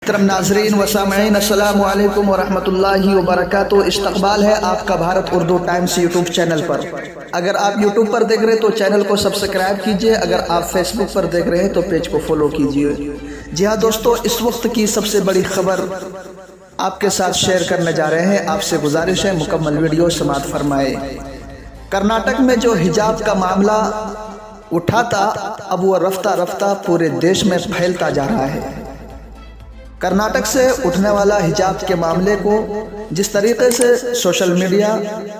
मोहतरम नाज़रीन व सामईन, अस्सलामु अलैकुम व रहमतुल्लाहि व बरकातुहू। इस्तक़बाल है आपका Bharat Urdu times YouTube channel पर। अगर आप यूट्यूब पर देख रहे हैं तो चैनल को सब्सक्राइब कीजिए। अगर आप फेसबुक पर देख रहे हैं तो पेज को फॉलो कीजिए। जी हाँ दोस्तों, इस वक्त की सबसे बड़ी खबर आपके साथ शेयर करने जा रहे हैं। आपसे गुजारिश है मुकम्मल वीडियो समाअत फरमाए। कर्नाटक में जो हिजाब का मामला उठा था, अब वो रफ्ता रफ्ता पूरे देश में फैलता जा रहा है। कर्नाटक से उठने वाला हिजाब के मामले को जिस तरीके से सोशल मीडिया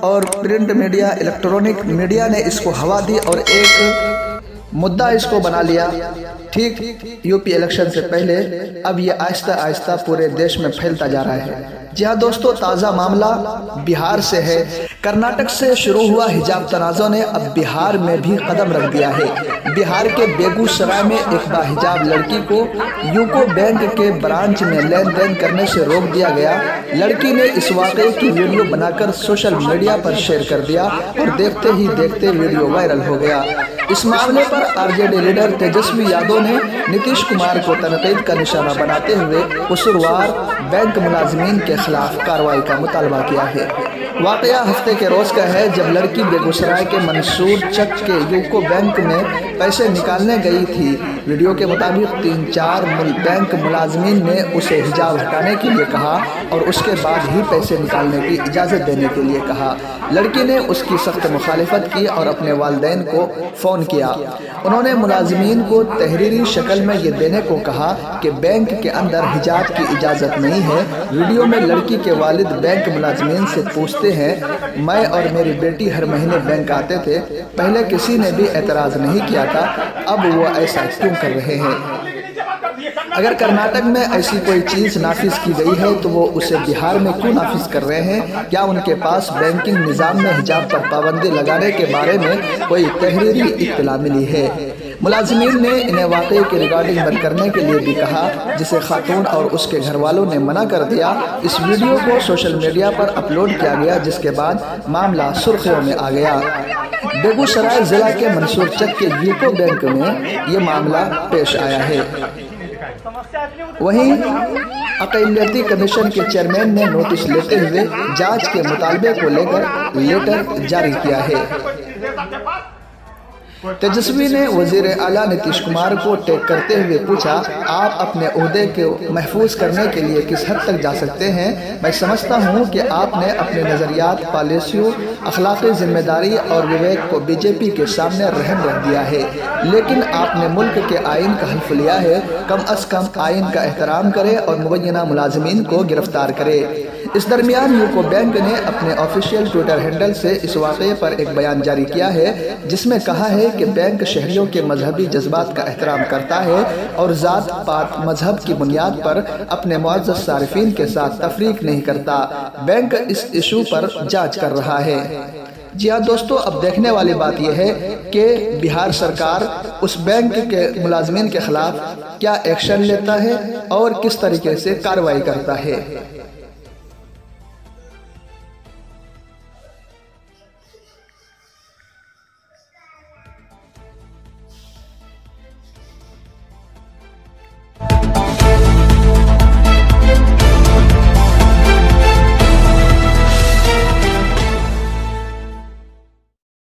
और प्रिंट मीडिया, इलेक्ट्रॉनिक मीडिया ने इसको हवा दी और एक मुद्दा इसको बना लिया, ठीक यूपी इलेक्शन से पहले, अब ये आहिस्ता आहिस्ता पूरे देश में फैलता जा रहा है। जी हाँ दोस्तों, ताज़ा मामला बिहार से है। कर्नाटक से शुरू हुआ हिजाब तनाज़ो ने अब बिहार में भी कदम रख दिया है। बिहार के बेगूसराय में एक बाहिजाब लड़की को यूको बैंक के ब्रांच में लेन देन करने से रोक दिया गया। लड़की ने इस वाक़े की वीडियो बनाकर सोशल मीडिया पर शेयर कर दिया और देखते ही देखते वीडियो वायरल हो गया। इस मामले पर आरजेडी लीडर तेजस्वी यादव ने नीतीश कुमार को तनकीद का निशाना बनाते हुए कसूरवार बैंक मुलाजमीन के खिलाफ कार्रवाई का मुतालबा किया है। वाक़या हफ्ते के रोज़ का है, जब लड़की बेगूसराय के मंसूर चक के यूको बैंक में पैसे निकालने गई थी। वीडियो के मुताबिक 3-4 बैंक मुलाजमीन ने उसे हिजाब हटाने के लिए कहा और उसके बाद ही पैसे निकालने की इजाज़त देने के लिए कहा। लड़की ने उसकी सख्त मुखालिफत की और अपने वालिदैन को फ़ोन किया। उन्होंने मुलाजमीन को तहरीरी शक्ल में ये देने को कहा कि बैंक के अंदर हिजाब की इजाज़त नहीं है। वीडियो में लड़की के वालिद बैंक मुलाजमीन से पूछते हैं, मैं और मेरी बेटी हर महीने बैंक आते थे, पहले किसी ने भी एतराज़ नहीं किया था, अब वो ऐसा क्यों कर रहे हैं? अगर कर्नाटक में ऐसी कोई चीज़ नाफिज की गई है तो वो उसे बिहार में क्यों नाफिज कर रहे हैं? क्या उनके पास बैंकिंग निज़ाम में हिजाब पर पाबंदी लगाने के बारे में कोई तहरीरी इत्तला मिली है? मुलाजमीन ने इन्हें वाक़े की रिकॉर्डिंग बंद करने के लिए भी कहा, जिसे खातून और उसके घर वालों ने मना कर दिया। इस वीडियो को सोशल मीडिया पर अपलोड किया गया, जिसके बाद मामला सुर्खियों में आ गया। बेगूसराय जिला के मंसूर चक के यूको बैंक में ये मामला पेश आया है। वहीं अक़लियती कमीशन के चेयरमैन ने नोटिस लेते हुए जांच के मुतालबे को लेकर लेटर जारी किया है। तेजस्वी ने वज़ीर आला नीतीश कुमार को टैग करते हुए पूछा, आप अपने ओहदे को महफूज करने के लिए किस हद तक जा सकते हैं? मैं समझता हूं कि आपने अपने नज़रियात, पॉलिसियों, अखलाकी जिम्मेदारी और विवेक को बीजेपी के सामने रहन रख दिया है, लेकिन आपने मुल्क के आइन का हल्फ लिया है। कम अज़ कम आइन का एहतराम करें और मुबैना मुलाजमीन को गिरफ्तार करें। इस दरमियान यूको बैंक ने अपने ऑफिशियल ट्विटर हैंडल से इस वाक़े पर एक बयान जारी किया है, जिसमें कहा है कि बैंक शहरियों के मजहबी जज्बात का एहतराम करता है और ज़ात पात मजहब की बुनियाद पर अपने मुअज़्ज़ज़ सारिफीन के साथ तफरीक नहीं करता। बैंक इस इशू पर जांच कर रहा है। जी हाँ दोस्तों, अब देखने वाली बात यह है कि बिहार सरकार उस बैंक के मुलाजमीन के खिलाफ क्या एक्शन लेता है और किस तरीके से कार्रवाई करता है।